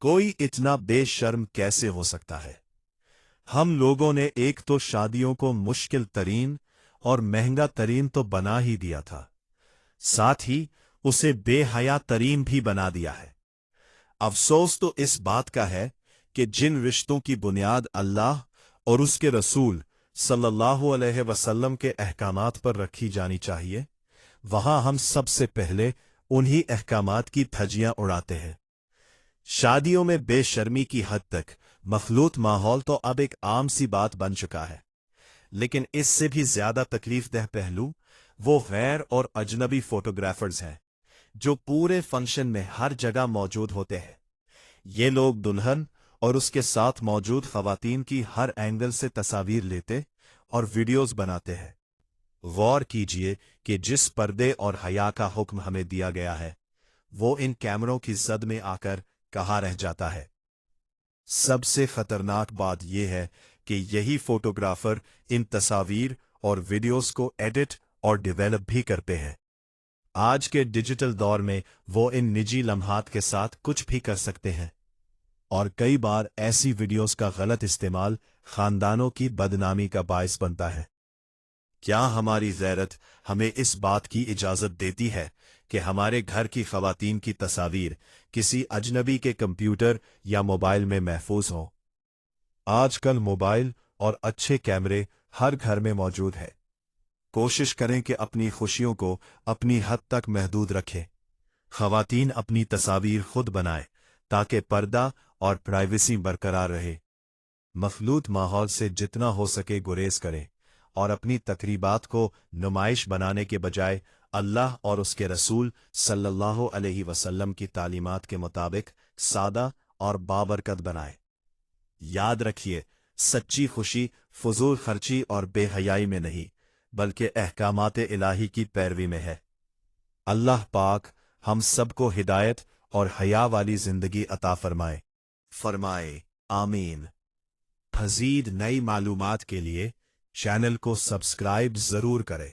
कोई इतना बेशर्म कैसे हो सकता है। हम लोगों ने एक तो शादियों को मुश्किल तरीन और महंगा तरीन तो बना ही दिया था, साथ ही उसे बेहया तरीन भी बना दिया है। अफसोस तो इस बात का है कि जिन रिश्तों की बुनियाद अल्लाह और उसके रसूल सल्लल्लाहु अलैहि वसल्लम के अहकामात पर रखी जानी चाहिए, वहां हम सबसे पहले उन्हीं अहकामात की धज्जियां उड़ाते हैं। शादियों में बेशर्मी की हद तक मखलूत माहौल तो अब एक आम सी बात बन चुका है, लेकिन इससे भी ज्यादा तकलीफदेह पहलू वो गैर और अजनबी फोटोग्राफर्स हैं जो पूरे फंक्शन में हर जगह मौजूद होते हैं। ये लोग दुल्हन और उसके साथ मौजूद खवातीन की हर एंगल से तस्वीर लेते और वीडियोस बनाते हैं। गौर कीजिए कि जिस पर्दे और हया का हुक्म हमें दिया गया है, वो इन कैमरों की जद में आकर कहाँ रह जाता है। सबसे खतरनाक बात यह है कि यही फोटोग्राफर इन तस्वीर और वीडियोस को एडिट और डेवलप भी करते हैं। आज के डिजिटल दौर में वो इन निजी लम्हात के साथ कुछ भी कर सकते हैं, और कई बार ऐसी वीडियोस का गलत इस्तेमाल खानदानों की बदनामी का बायस बनता है। क्या हमारी गैरत हमें इस बात की इजाजत देती है कि हमारे घर की खवातीन की तस्वीर किसी अजनबी के कंप्यूटर या मोबाइल में महफूज हो? आजकल मोबाइल और अच्छे कैमरे हर घर में मौजूद है। कोशिश करें कि अपनी खुशियों को अपनी हद तक महदूद रखें। खवातीन अपनी तस्वीर खुद बनाएं ताकि पर्दा और प्राइवेसी बरकरार रहे। मखलूत माहौल से जितना हो सके गुरेज करें और अपनी तकरीबात को नुमाइश बनाने के बजाय अल्लाह और उसके रसूल सल्लल्लाहु अलैहि वसल्लम की तालीमात के मुताबिक सादा और बाबरकत बनाएं। याद रखिए, सच्ची खुशी फजूल खर्ची और बेहयाई में नहीं, बल्कि अहकामात इलाही की पैरवी में है। अल्लाह पाक हम सबको हिदायत और हया वाली जिंदगी अता फरमाए। आमीन। मज़ीद नई मालूमात के लिए चैनल को सब्सक्राइब जरूर करें।